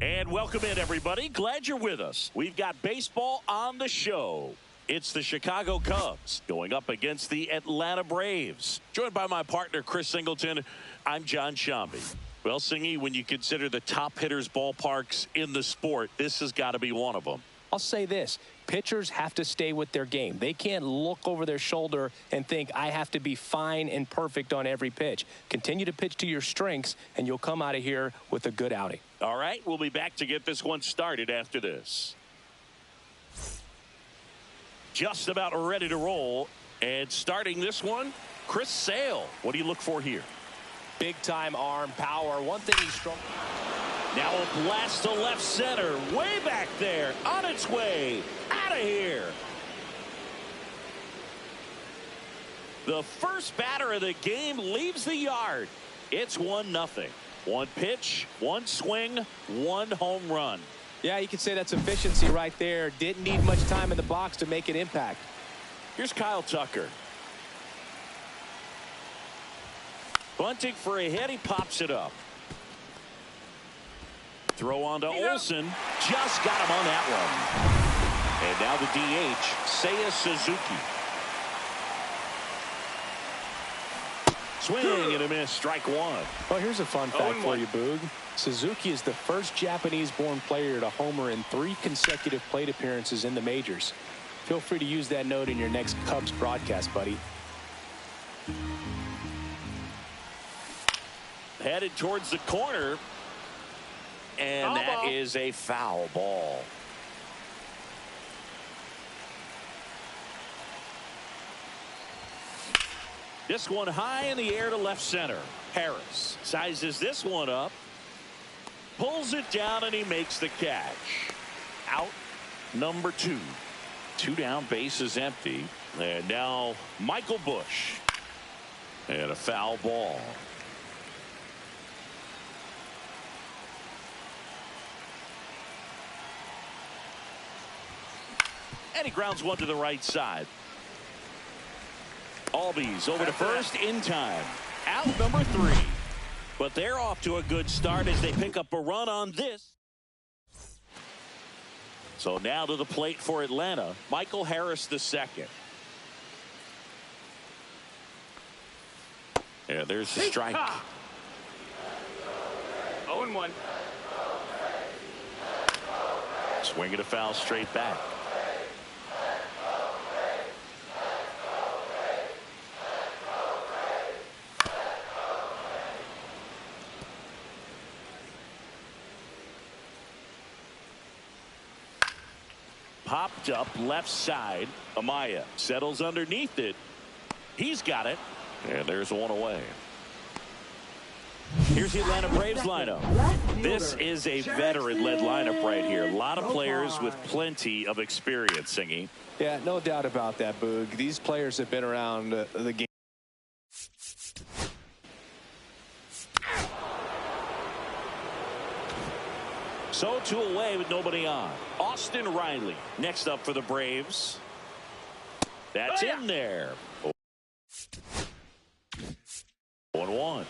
And welcome in, everybody. Glad you're with us. We've got baseball on the show. It's the Chicago Cubs going up against the Atlanta Braves. Joined by my partner, Chris Singleton, I'm John Shambi. Well, Singy, when you consider the top hitters' ballparks in the sport, this has got to be one of them. I'll say this. Pitchers have to stay with their game. They can't look over their shoulder and think, I have to be fine and perfect on every pitch. Continue to pitch to your strengths, and you'll come out of here with a good outing. All right, we'll be back to get this one started after this. Just about ready to roll. And starting this one, Chris Sale. What do you look for here? Big-time arm power. One thing he's strong. Now a blast to left center. Way back there. On its way. Out of here. The first batter of the game leaves the yard. It's 1-0. One pitch, one swing, one home run. Yeah, you could say that's efficiency right there. Didn't need much time in the box to make an impact. Here's Kyle Tucker. Bunting for a hit. He pops it up. Throw on to Olsen. Just got him on that one. And now the DH, Seiya Suzuki. Swing and a miss. Strike one. Well, here's a fun fact for you, Boog. Suzuki is the first Japanese-born player to homer in 3 consecutive plate appearances in the majors. Feel free to use that note in your next Cubs broadcast, buddy. Headed towards the corner. And that is a foul ball. This one high in the air to left center. Harris sizes this one up. Pulls it down and he makes the catch. Out number 2. 2 down, base is empty. And now Michael Busch. And a foul ball. And he grounds one to the right side. Albies over to first in time. Out number 3. But they're off to a good start as they pick up a run on this. So now to the plate for Atlanta, Michael Harris II. Yeah, there's the strike. 0-1. Swinging a foul straight back. Popped up left side. Amaya settles underneath it. He's got it. And there's one away. Here's the Atlanta Braves lineup. This is a veteran-led lineup right here. A lot of players with plenty of experience, Singy. Yeah, no doubt about that, Boog. These players have been around the game. So 2 away with nobody on. Austin Riley next up for the Braves. That's in there. 1-1.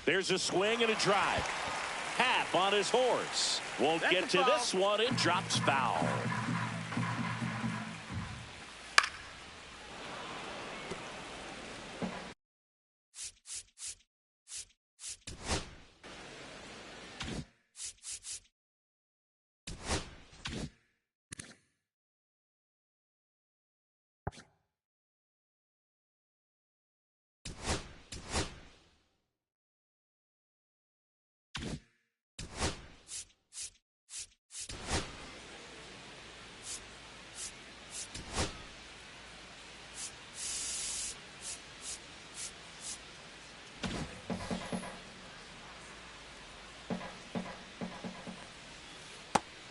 There's a swing and a drive. Half on his horse. Won't get to this one. It drops foul.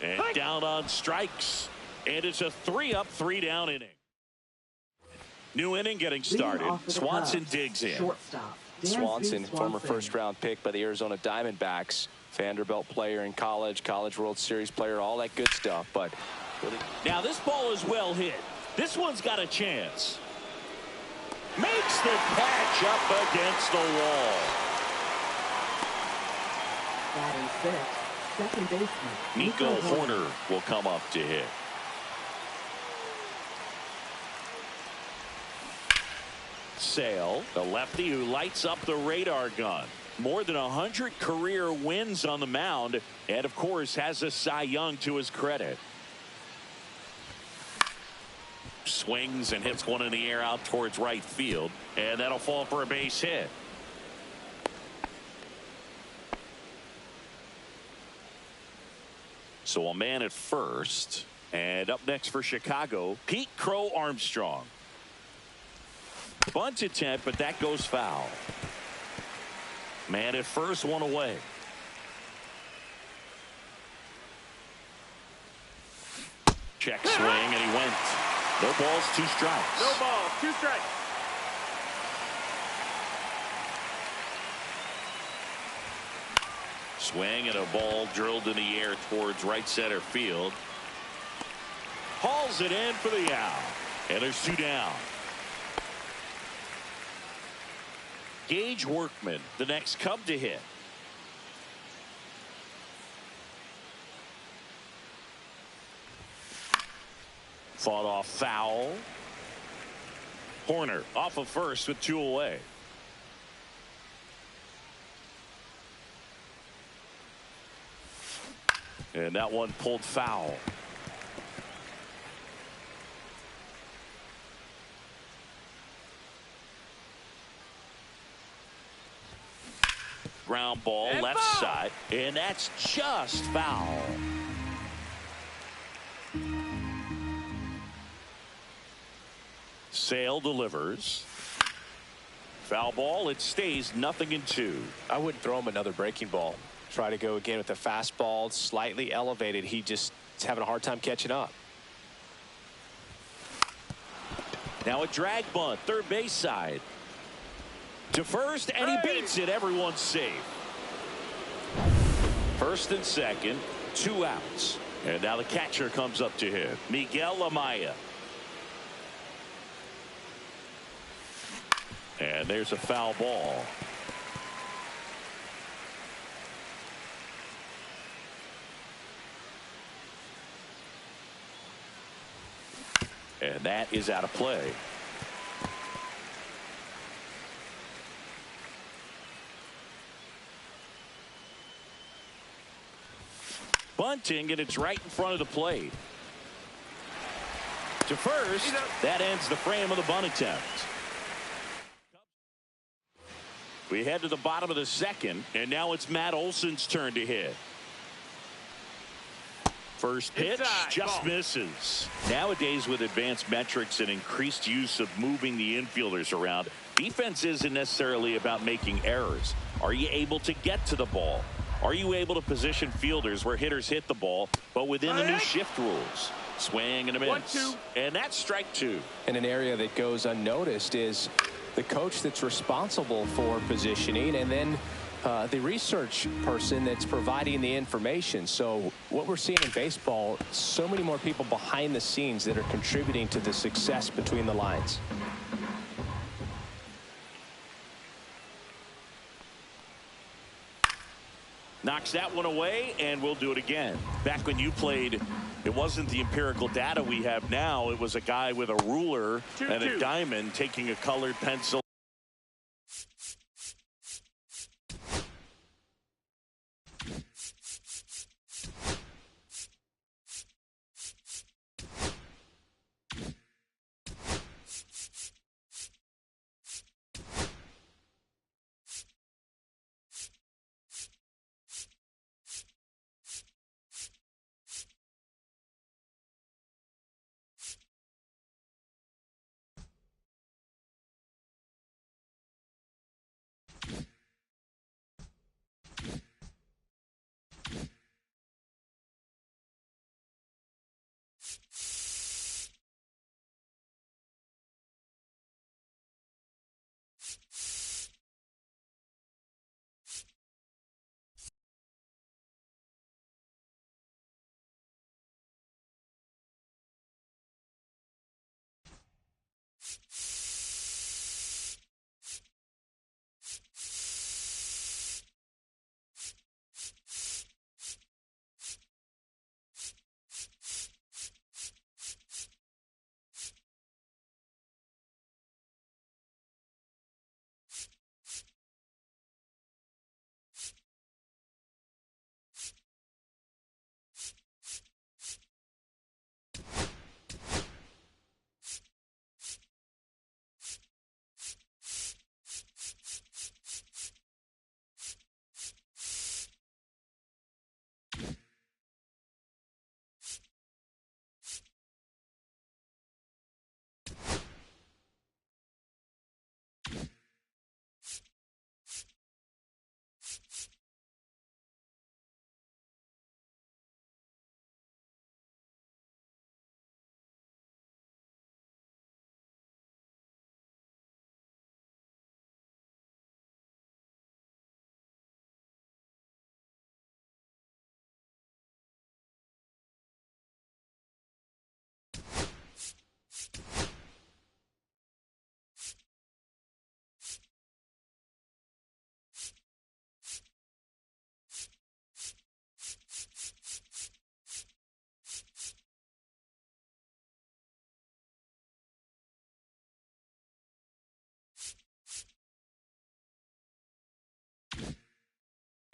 And down on strikes. And it's a 3-up, 3-down inning. New inning getting started. Swanson digs in. Swanson, former first-round pick by the Arizona Diamondbacks. Vanderbilt player in college, College World Series player, all that good stuff. But now this ball is well hit. This one's got a chance. Makes the catch up against the wall. Batting six, second baseman Nico Horner will come up to hit. Sale, the lefty who lights up the radar gun. More than 100 career wins on the mound, and of course has a Cy Young to his credit. Swings and hits one in the air out towards right field, and that'll fall for a base hit. So a man at first, and up next for Chicago, Pete Crow Armstrong. Bunt attempt, but that goes foul. Man at first, one away. Check swing, and he went. No balls, 2 strikes. No balls, 2 strikes. Swing and a ball drilled in the air towards right center field. Hauls it in for the out. And there's 2 down. Gage Workman, the next Cub to hit. Fought off foul. Horner off of first with 2 away. And that one pulled foul. Ground ball and left foul. side, and that's just foul. Sale delivers. Foul ball. It stays 0-2. I wouldn't throw him another breaking ball. Try to go again with the fastball, slightly elevated. He just is having a hard time catching up. Now a drag bunt, third base side. To first, and he beats it. Everyone's safe. First and second, 2 outs. And now the catcher comes up to him, Miguel Amaya. And there's a foul ball. And that is out of play. Bunting, and it's right in front of the plate. To first, that ends the frame of the bunt attempt. We head to the bottom of the second, and now it's Matt Olson's turn to hit. First pitch just misses. Nowadays, with advanced metrics and increased use of moving the infielders around, defense isn't necessarily about making errors. Are you able to get to the ball? Are you able to position fielders where hitters hit the ball, but within the new shift rules? Swing and a miss. 1-2. And that's strike 2. And an area that goes unnoticed is the coach that's responsible for positioning, and then the research person that's providing the information. So what we're seeing in baseball, so many more people behind the scenes that are contributing to the success between the lines. Knocks that one away, and we'll do it again. Back when you played, it wasn't the empirical data we have now. It was a guy with a ruler and a diamond taking a colored pencil.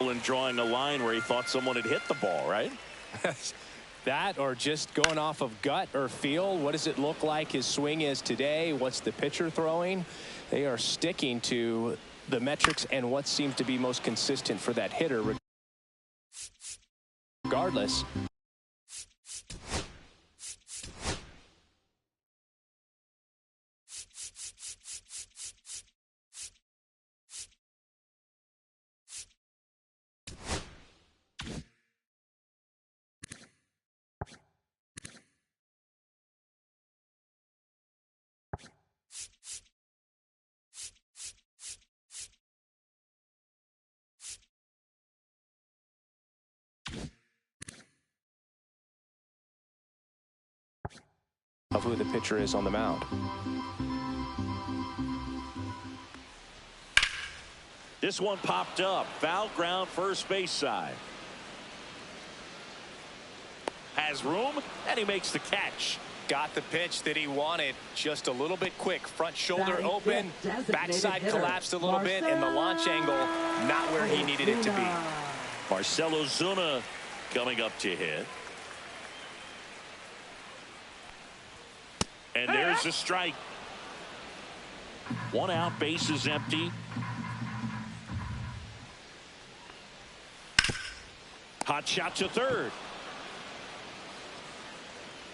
And drawing a line where he thought someone had hit the ball, right? That or just going off of gut or feel. What does it look like his swing is today? What's the pitcher throwing? They are sticking to the metrics and what seems to be most consistent for that hitter regardless. Of who the pitcher is on the mound. This one popped up. Foul ground, first base side. Has room, and he makes the catch. Got the pitch that he wanted, just a little bit quick. Front shoulder open, backside collapsed a little bit, and the launch angle not where he needed it to be. Marcell Ozuna coming up to hit. And there's a strike. One out, base is empty. Hot shot to third.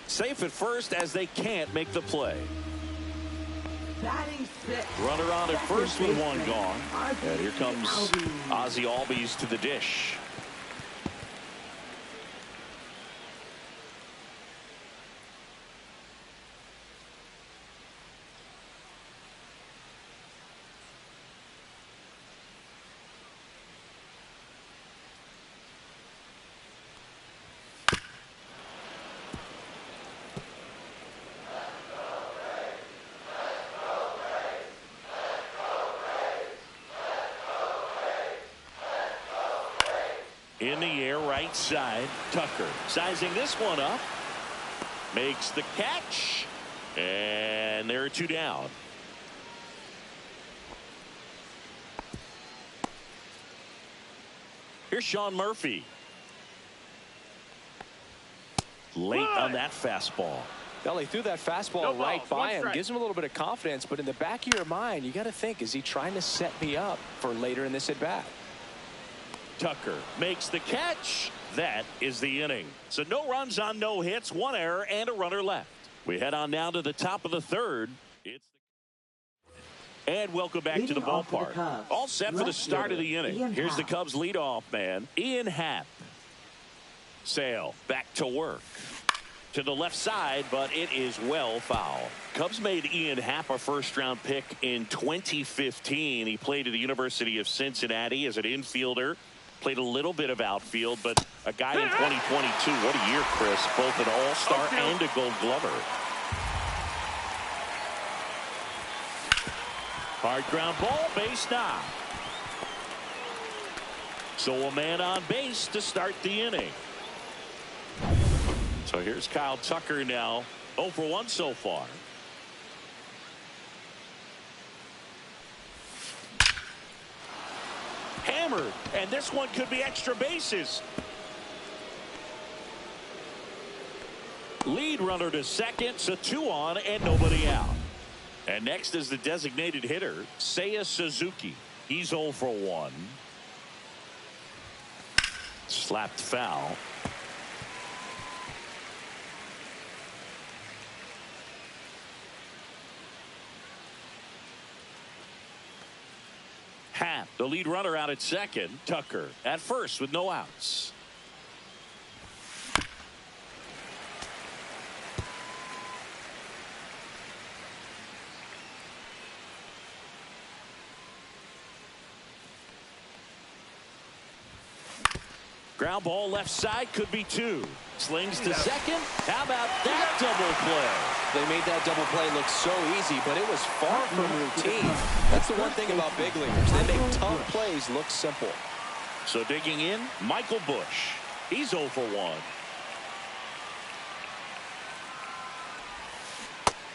Safe at first as they can't make the play. Runner on at first with one gone. And here comes Ozzy Albies to the dish. In the air, right side. Tucker sizing this one up. Makes the catch. And there are 2 down. Here's Sean Murphy. Late on that fastball. Well, he threw that fastball right by him. Gives him a little bit of confidence, but in the back of your mind, you got to think, is he trying to set me up for later in this at bat? Tucker makes the catch. That is the inning. So no runs on no hits, 1 error, and a runner left. We head on down to the top of the 3rd. And welcome back to the ballpark. All set for the start of the inning. Here's the Cubs leadoff man, Ian Happ. Sale back to work. To the left side, but it is well foul. Cubs made Ian Happ a 1st-round pick in 2015. He played at the University of Cincinnati as an infielder. Played a little bit of outfield, but a guy in 2022. What a year, Chris. Both an all-star and a gold glover. Hard ground ball, base knock. So a man on base to start the inning. So here's Kyle Tucker now. 0 for 1 so far. Hammered, and this one could be extra bases. Lead runner to second, so 2 on and nobody out. And next is the designated hitter, Seiya Suzuki. He's 0 for 1. Slapped foul. Happ, the lead runner, out at second. Tucker at first with no outs. Ground ball left side, could be 2. Slings to second. How about that double play? They made that double play look so easy, but it was far from routine. That's the one thing about big leaguers. They make tough plays look simple. So digging in, Michael Busch. He's 0 for 1.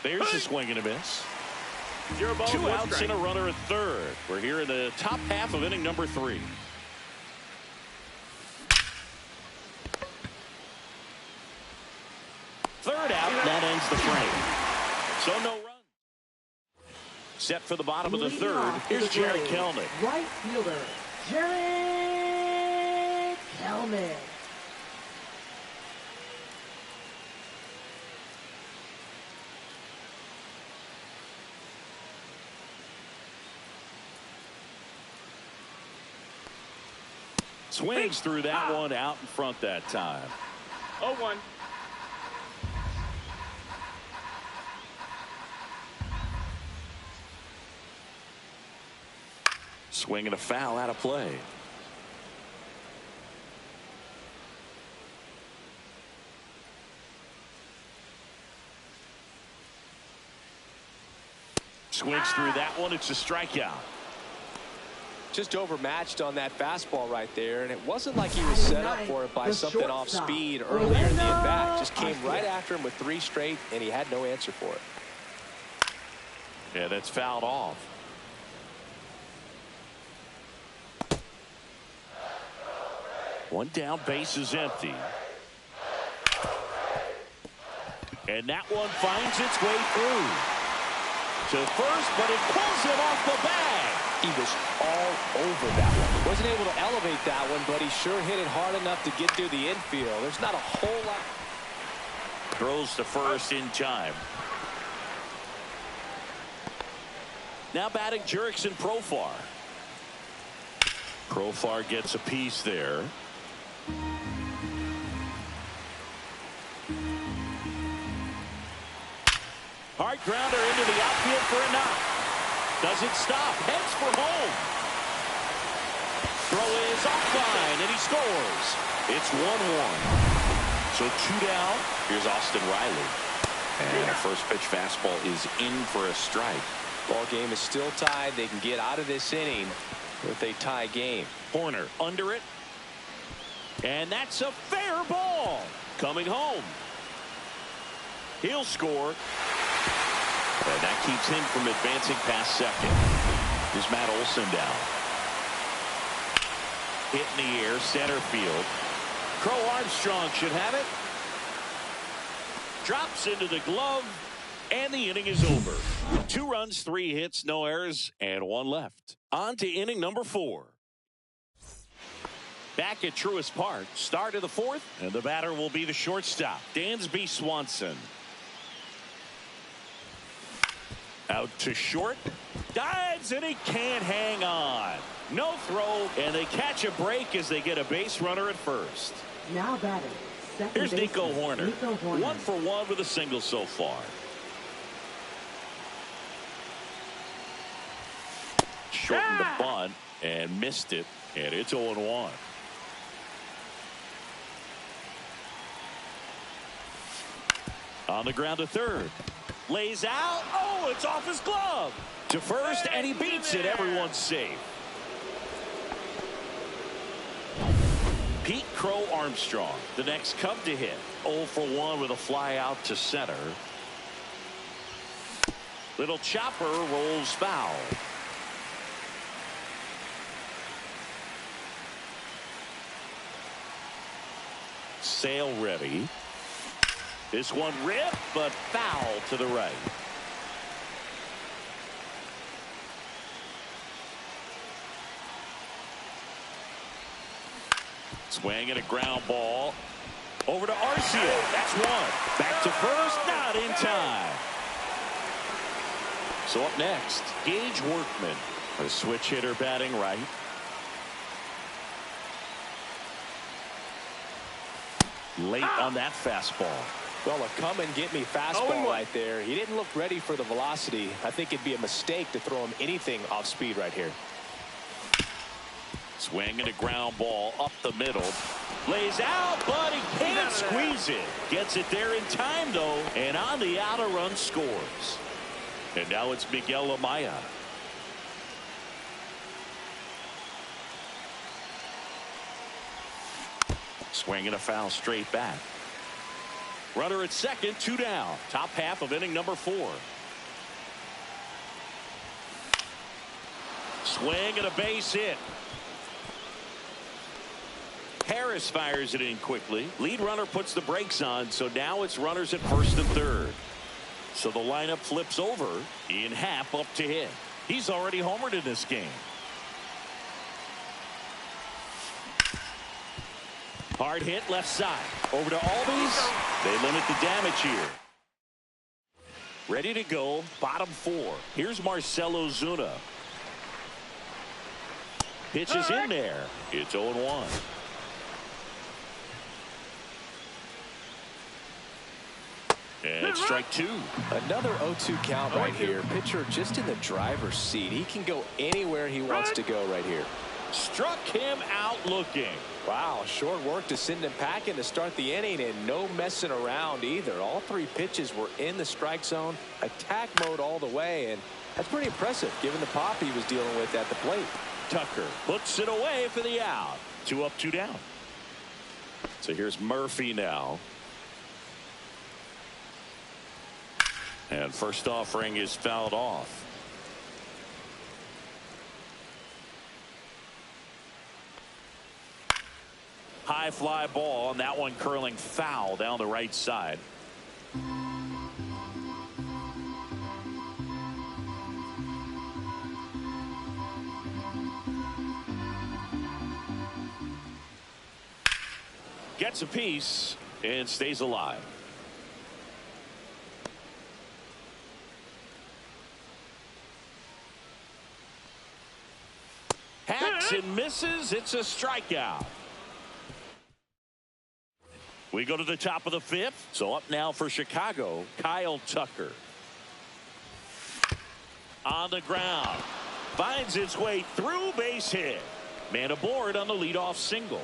There's a swing and a miss. 2 outs and a runner at third. We're here in the top half of inning number 3. Third out, that ends the frame. So no run. Set for the bottom of the 3rd. Here's Jared Kelnick. Right fielder, Jared Kelnick. Swings through that one out in front that time. 0-1. Swing and a foul out of play. Swings through that one. It's a strikeout. Just overmatched on that fastball right there, and it wasn't like he was set up for it by something off speed earlier in the at-bat. Just came right after him with 3 straight, and he had no answer for it. Yeah, that's fouled off. One down, base is empty. And that one finds its way through to first, but it pulls him off the bag. He was all over that one. Wasn't able to elevate that one, but he sure hit it hard enough to get through the infield. There's not a whole lot. Throws to first in time. Now batting Jurickson Profar. Profar gets a piece there. Hard grounder into the outfield for a knock. Doesn't stop. Heads for home. Throw is offline, and he scores. It's 1-1. So 2 down. Here's Austin Riley. And a first pitch fastball is in for a strike. Ball game is still tied. They can get out of this inning with a tie game. Horner under it. And that's a fair ball. Coming home. He'll score. And that keeps him from advancing past second. Here's Matt Olson down. Hit in the air, center field. Crow Armstrong should have it. Drops into the glove, and the inning is over. 2 runs, 3 hits, no errors, and 1 left. On to inning number 4. Back at Truist Park, start of the 4th, and the batter will be the shortstop, Dansby Swanson. Out to short, dives, and he can't hang on. No throw, and they catch a break as they get a base runner at first. Now batting. Here's Nico Horner. 1 for 1 with a single so far. Shortened the bunt and missed it, and it's 0-1. On the ground to third. Lays out. Oh, it's off his glove. To first, and he beats it. Everyone's safe. Pete Crow Armstrong, the next Cub to hit. 0 for 1 with a fly out to center. Little chopper rolls foul. Sale ready. This one ripped, but foul to the right. Swing and a ground ball. Over to Arcia. That's 1. Back to first. Not in time. So up next, Gage Workman, a switch hitter batting right. Late on that fastball. Well, a come and get me fastball right there. He didn't look ready for the velocity. I think it'd be a mistake to throw him anything off speed right here. Swing and a ground ball up the middle. Lays out, but he can't squeeze it. Gets it there in time, though, and on the outer run scores. And now it's Miguel Amaya. Swing and a foul straight back. Runner at second, 2 down. Top half of inning number 4. Swing and a base hit. Harris fires it in quickly. Lead runner puts the brakes on, so now it's runners at first and third. So the lineup flips over. Ian Happ up to hit. He's already homered in this game. Hard hit left side. Over to Albies. They limit the damage here. Ready to go. Bottom 4. Here's Marcell Ozuna. Pitch is in there. It's 0-1. And strike 2. Another 0-2 count right here. Pitcher just in the driver's seat. He can go anywhere he wants to go right here. Struck him out looking. Wow, short work to send him packing to start the inning, and no messing around either. All 3 pitches were in the strike zone, attack mode all the way, and that's pretty impressive given the pop he was dealing with at the plate. Tucker puts it away for the out. 2 up, 2 down. So here's Murphy now. And first offering is fouled off. High fly ball, and that one curling foul down the right side. Gets a piece and stays alive. Hacks and misses. It's a strikeout. We go to the top of the 5th. So up now for Chicago, Kyle Tucker. On the ground. Finds its way through, base hit. Man aboard on the leadoff single.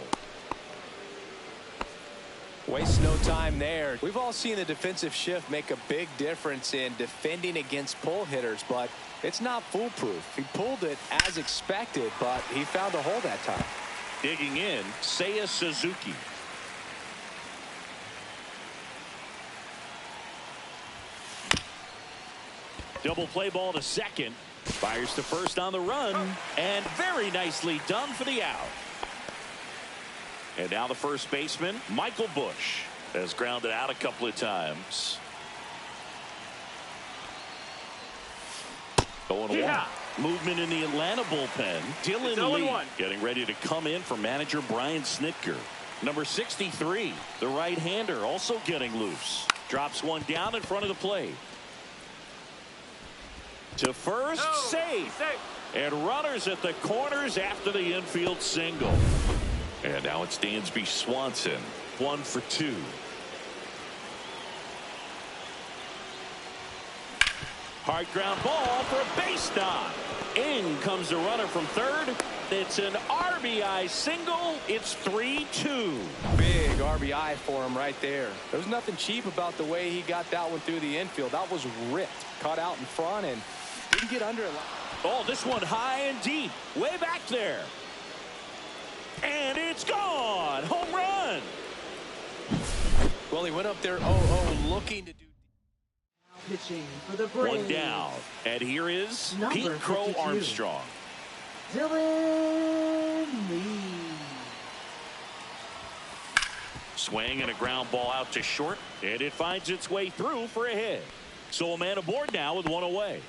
Waste no time there. We've all seen the defensive shift make a big difference in defending against pull hitters, but it's not foolproof. He pulled it as expected, but he found a hole that time. Digging in, Seiya Suzuki. Double play ball to second. Fires to first on the run. And very nicely done for the out. And now the first baseman, Michael Bush, has grounded out a couple of times. 0-1. Movement in the Atlanta bullpen. Dylan Lee getting ready to come in for manager Brian Snitker. Number 63, the right-hander, also getting loose. Drops one down in front of the plate. To first, safe. And runners at the corners after the infield single. And now it's Dansby Swanson, 1 for 2. Hard ground ball for a base knock. In comes the runner from third. It's an RBI single. It's 3-2. Big RBI for him right there. There's nothing cheap about the way he got that one through the infield. That was ripped. Caught out in front and didn't get under it. Oh, this one high and deep. Way back there. And it's gone. Home run. Well, he went up there 0-0 looking to do. Pitching for the Braves. One down. And here is Number Pete Crow 52. Armstrong. Dylan Lee. Swing and a ground ball out to short. And it finds its way through for a hit. So a man aboard now with one away.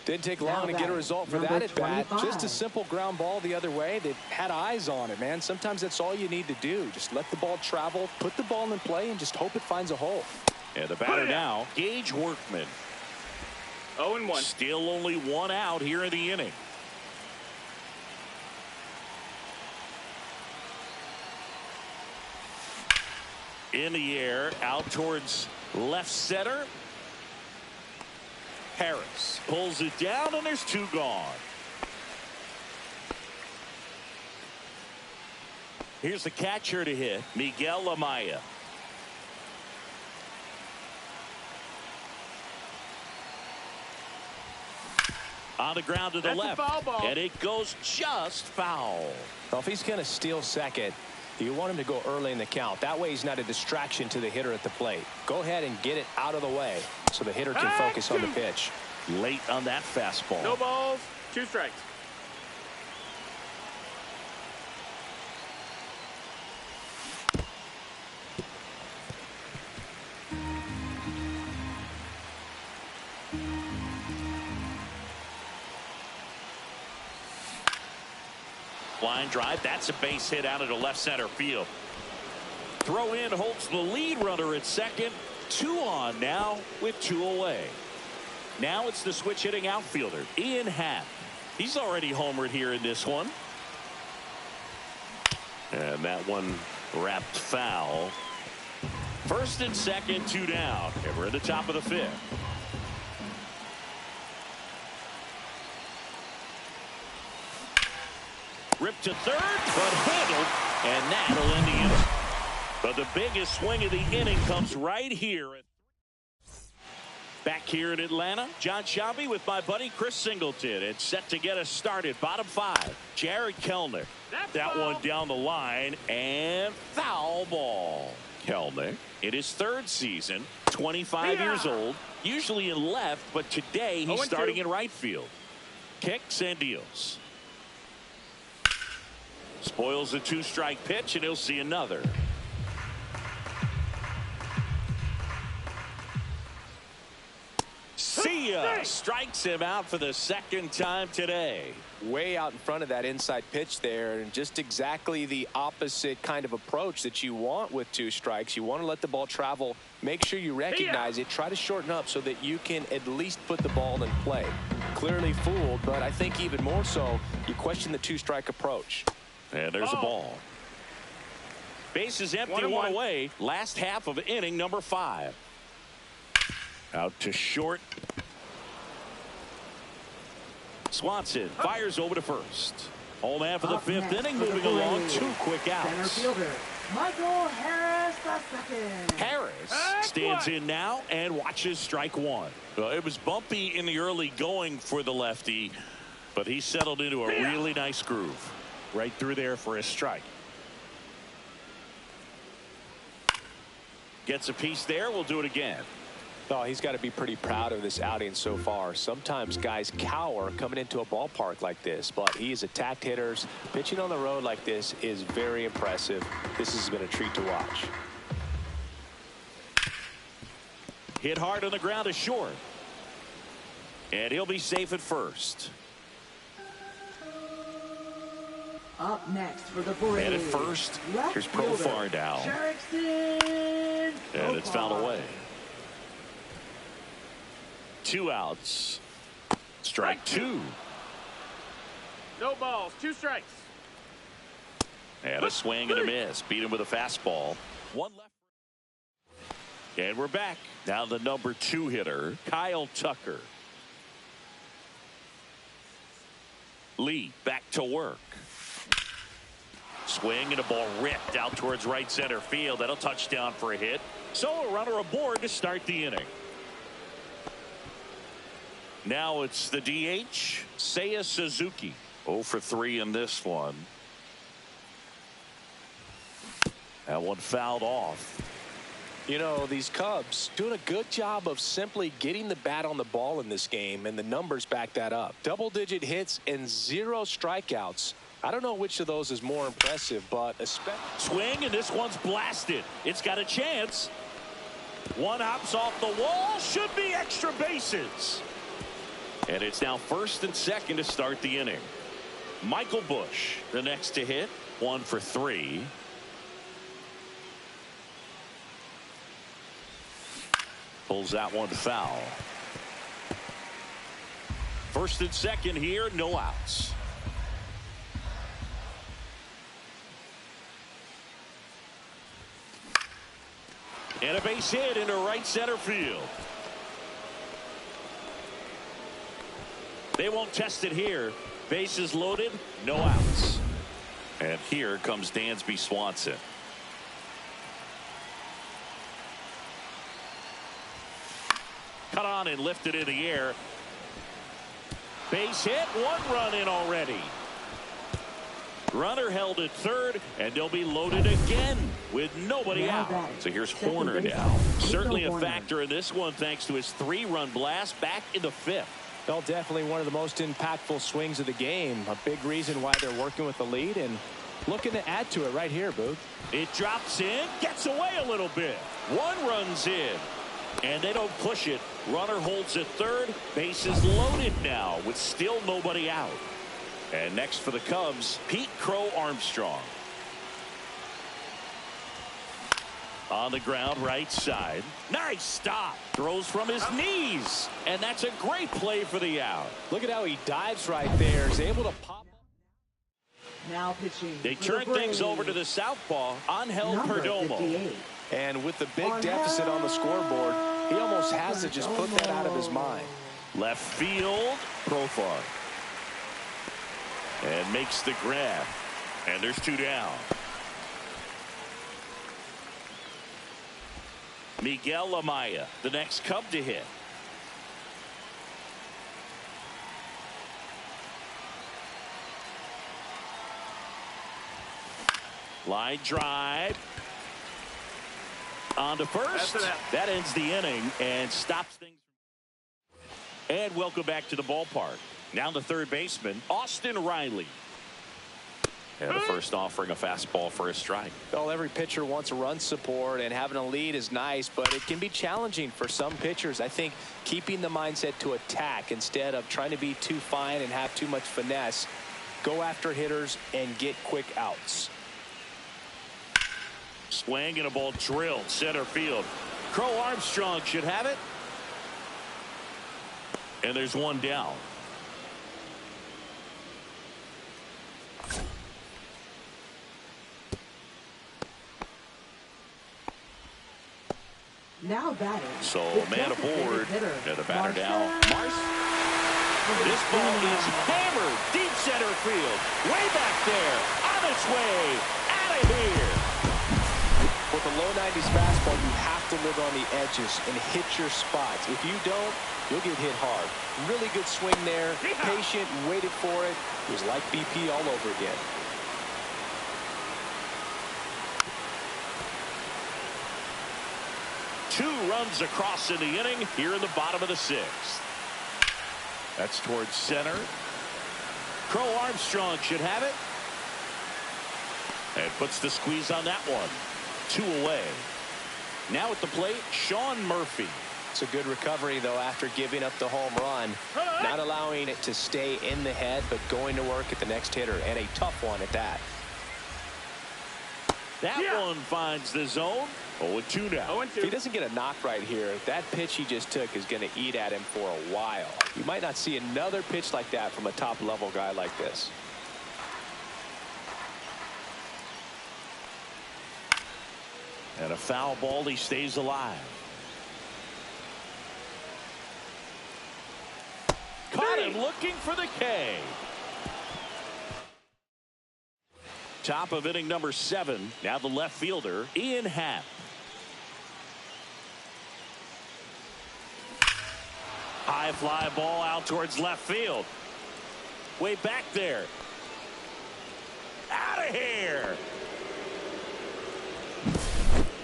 Didn't take long to get a result for that at bat. Just a simple ground ball the other way. They had eyes on it, man. Sometimes that's all you need to do. Just let the ball travel, put the ball in play, and just hope it finds a hole. And the batter now, Gage Workman. 0-1. Still only one out here in the inning. In the air, out towards left center. Harris pulls it down, and there's 2 gone. Here's the catcher to hit, Miguel Amaya. On the ground to the left, and it goes just foul. Well, if he's going to steal second, you want him to go early in the count. That way he's not a distraction to the hitter at the plate. Go ahead and get it out of the way so the hitter can focus on the pitch. Late on that fastball. No balls, 2 strikes. Line drive. That's a base hit out into left center field. Throw in holds the lead runner at second. 2 on now with 2 away. Now it's the switch hitting outfielder, Ian Happ. He's already homered here in this one. And that one wrapped foul. First and second, 2 down. And we're in the top of the 5th. Ripped to third, but handled, and that'll end the inning. But the biggest swing of the inning comes right here. Back here in Atlanta, John Shelby with my buddy Chris Singleton. It's set to get us started. Bottom 5, Jared Kelenic. That one down the line, and foul ball. Kelenic in his 3rd season, 25 years old, usually in left, but today he's starting in right field. Kicks and deals. Spoils a 2-strike pitch, and he'll see another. Seiya strikes him out for the 2nd time today. Way out in front of that inside pitch there, and just exactly the opposite kind of approach that you want with 2 strikes. You want to let the ball travel. Make sure you recognize it. Try to shorten up so that you can at least put the ball in play. Clearly fooled, but I think even more so, you question the 2-strike approach. And there's a ball. Base is empty, 1 away. Last half of inning number 5. Out to short. Swanson fires over to first. Home man for the 5th inning, moving along. 2 quick outs. Center fielder, Michael Harris, the 2nd. Harris stands in now and watches strike 1. Well, it was bumpy in the early going for the lefty, but he settled into a really nice groove. Right through there for a strike. Gets a piece there. We'll do it again. Oh, he's got to be pretty proud of this outing so far. Sometimes guys cower coming into a ballpark like this, but he's attacked hitters. Pitching on the road like this is very impressive. This has been a treat to watch. Hit hard on the ground to short. And he'll be safe at first. Up next for the Braves. And at first, here's Profar now. And it's fouled away. 2 outs. Strike 2. No balls. 2 strikes. And a swing and a miss. Beat him with a fastball. 1 left. And we're back. Now the number 2 hitter, Kyle Tucker. Lee back to work. Swing and a ball ripped out towards right center field. That'll touch down for a hit. So a runner aboard to start the inning. Now it's the DH, Seiya Suzuki. 0 for 3 in this one. That one fouled off. You know, these Cubs doing a good job of simply getting the bat on the ball in this game, and the numbers back that up. Double-digit hits and 0 strikeouts. I don't know which of those is more impressive, but especially swing, and this one's blasted. It's got a chance. One hops off the wall. Should be extra bases. And it's now first and second to start the inning. Michael Busch, the next to hit. 1 for 3. Pulls that one foul. First and second here, no outs. And a base hit into right center field. They won't test it here. Bases loaded, no outs. And here comes Dansby Swanson. Cut on and lifted in the air. Base hit, 1 run in already. Runner held at third, and they'll be loaded again with nobody out. So here's Horner now. Certainly a factor in this one thanks to his 3-run blast back in the 5th. well, definitely one of the most impactful swings of the game. A big reason why they're working with the lead and looking to add to it right here, Booth. It drops in, gets away a little bit. 1 runs in. And they don't push it. Runner holds at third. Bases loaded now with still nobody out. And next for the Cubs, Pete Crow Armstrong. On the ground, right side. Nice stop. Throws from his knees. And that's a great play for the out. Look at how he dives right there. Is able to pop. Now pitching. They turn things over to the southpaw, Angel Perdomo. 58. And with the big deficit on the scoreboard, he almost has to just put that out of his mind. Left field, Profar. And makes the grab. And there's 2 down. Miguel Amaya, the next Cub to hit. Line drive. On to first. That ends the inning and stops things. And welcome back to the ballpark. Now the third baseman, Austin Riley. And the first offering a fastball for a strike. Well, every pitcher wants a run support, and having a lead is nice, but it can be challenging for some pitchers. I think keeping the mindset to attack instead of trying to be too fine and have too much finesse. Go after hitters and get quick outs. Swing and a ball drilled center field. Crow Armstrong should have it. And there's 1 down. Now batting. So man aboard. And the batter down. This ball is hammered deep center field. Way back there. On its way. Out of here. With a low 90s fastball, you have to live on the edges and hit your spots. If you don't, you'll get hit hard. Really good swing there. Patient, waited for it. It was like BP all over again. runs across in the inning here in the bottom of the sixth. That's towards center. Crow Armstrong should have it. And puts the squeeze on that one. 2 away. Now at the plate, Sean Murphy. It's a good recovery, though, after giving up the home run. Not allowing it to stay in the head, but going to work at the next hitter, and a tough one at that. That one finds the zone. 0-2 now. If he doesn't get a knock right here, that pitch he just took is going to eat at him for a while. You might not see another pitch like that from a top-level guy like this. And a foul ball, he stays alive. Caught him looking for the K. Top of inning number 7. Now the left fielder, Ian Happ. High fly ball out towards left field. Way back there. Out of here.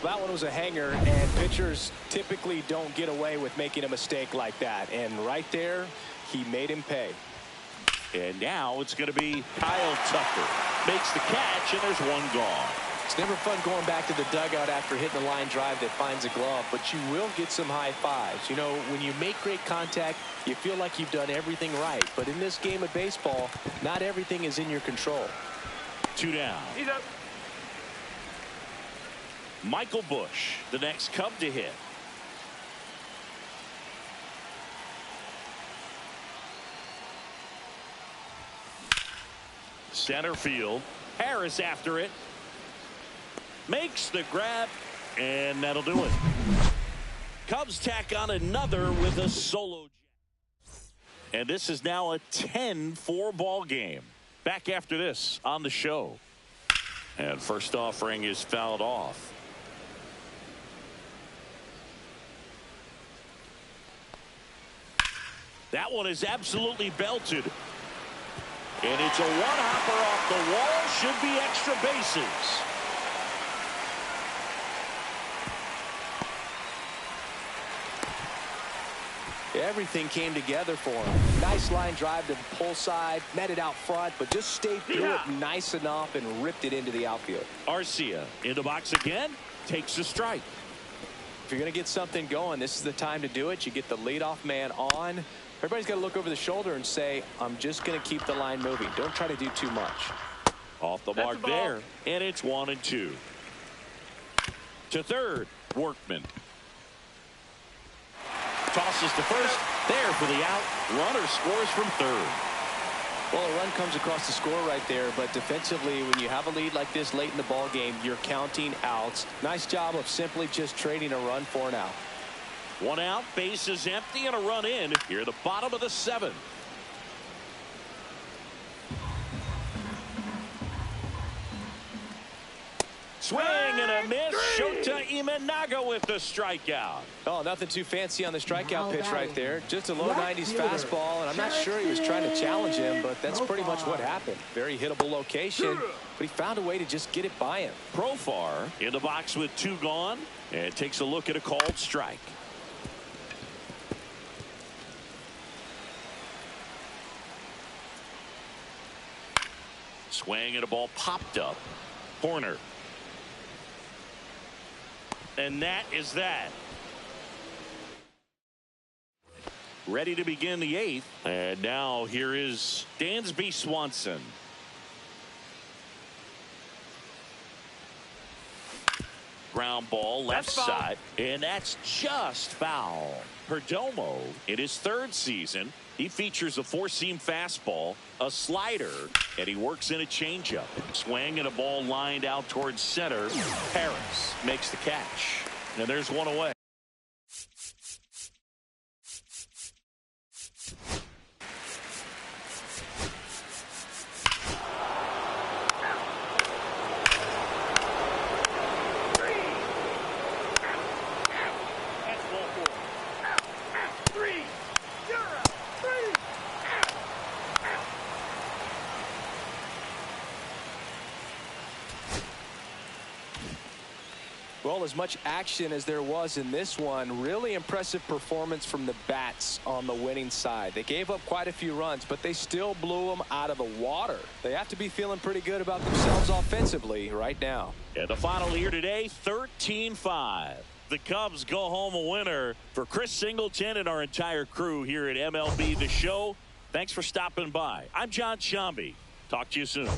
That one was a hanger, and pitchers typically don't get away with making a mistake like that. And right there, he made him pay. And now it's going to be Kyle Tucker. Makes the catch, and there's one gone. It's never fun going back to the dugout after hitting a line drive that finds a glove, but you will get some high fives. You know, when you make great contact, you feel like you've done everything right. But in this game of baseball, not everything is in your control. 2 down. He's up. Michael Busch, the next Cub to hit. Center field. Harris after it. Makes the grab, and that'll do it. Cubs tack on another with a solo. And this is now a 10-4 ball game. Back after this on the show. And first offering is fouled off. That one is absolutely belted. And it's a one-hopper off the wall. Should be extra bases. Everything came together for him. Nice line drive to the pull side, met it out front, but just stayed through it nice enough and ripped it into the outfield. Arcia in the box again, takes a strike. If you're going to get something going, this is the time to do it. You get the leadoff man on. Everybody's got to look over the shoulder and say, I'm just going to keep the line moving. Don't try to do too much. Off the mark there, and it's 1-2. To third, Workman. Tosses to first, there for the out. Runner scores from third. Well, a run comes across the score right there, but defensively, when you have a lead like this late in the ball game, you're counting outs. Nice job of simply just trading a run for an out. 1 out, base is empty, and a run in here at the bottom of the 7th. Swing and a miss. Shota Imanaga with the strikeout. Oh, nothing too fancy on the strikeout pitch right there. Just a low 90s fastball, and I'm not sure he was trying to challenge him, but that's pretty much what happened. Very hittable location, but he found a way to just get it by him. Profar in the box with 2 gone, and takes a look at a called strike. Swing and a ball popped up. Horner. And that is that. Ready to begin the 8th. And now here is Dansby Swanson. Ground ball left side. And that's just foul. Perdomo in his 3rd season. He features a 4-seam fastball, a slider, and he works in a changeup. Swing and a ball lined out towards center. Harris makes the catch. And there's one away. saw as much action as there was in this one. Really impressive performance from the bats on the winning side. They gave up quite a few runs, but they still blew them out of the water. They have to be feeling pretty good about themselves offensively right now. And the final here today, 13-5. The Cubs go home a winner. For Chris Singleton and our entire crew here at MLB The Show, thanks for stopping by. I'm John Shambi. Talk to you soon.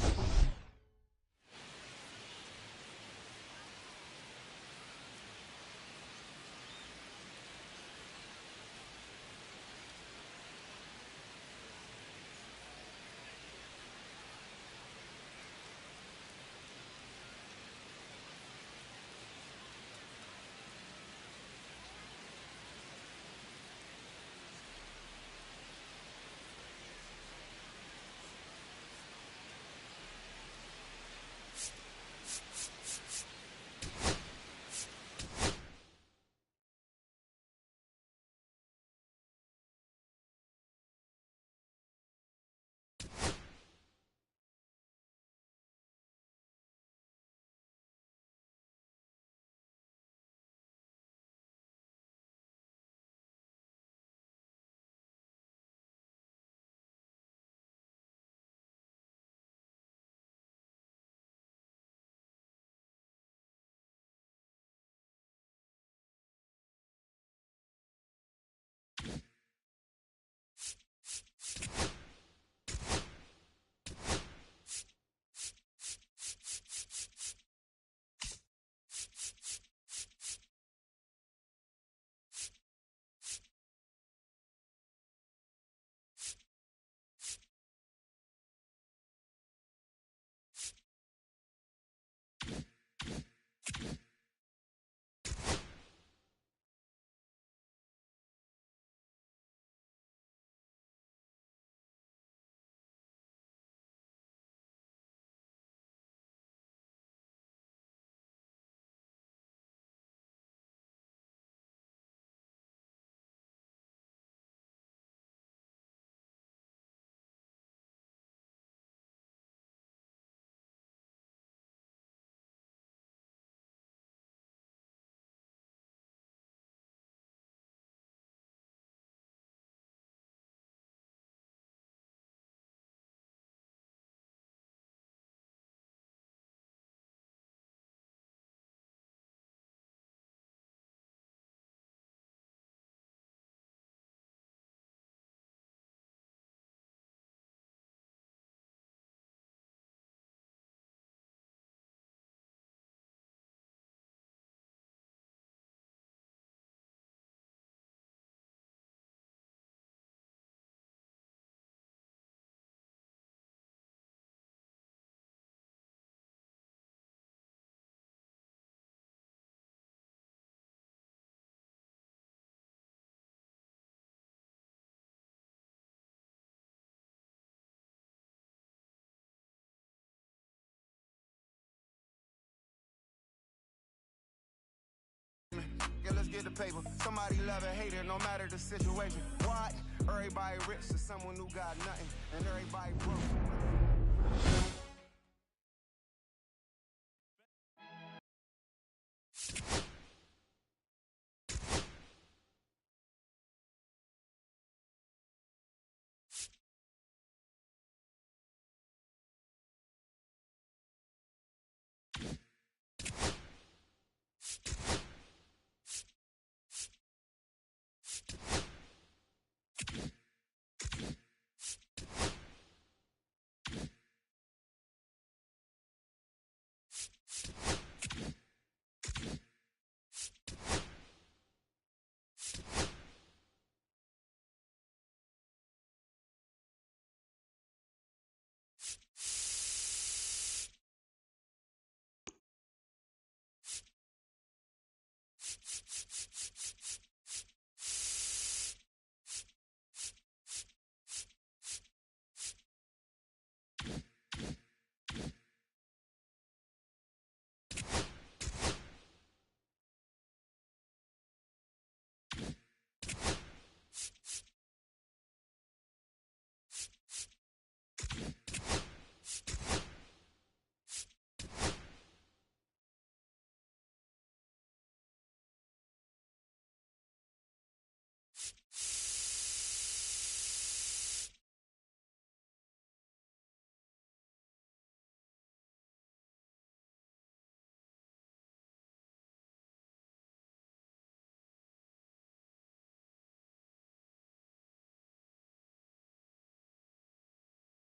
Yeah, let's get the paper. Somebody love it, hate it, no matter the situation. What? Everybody rich to someone who got nothing, and everybody broke.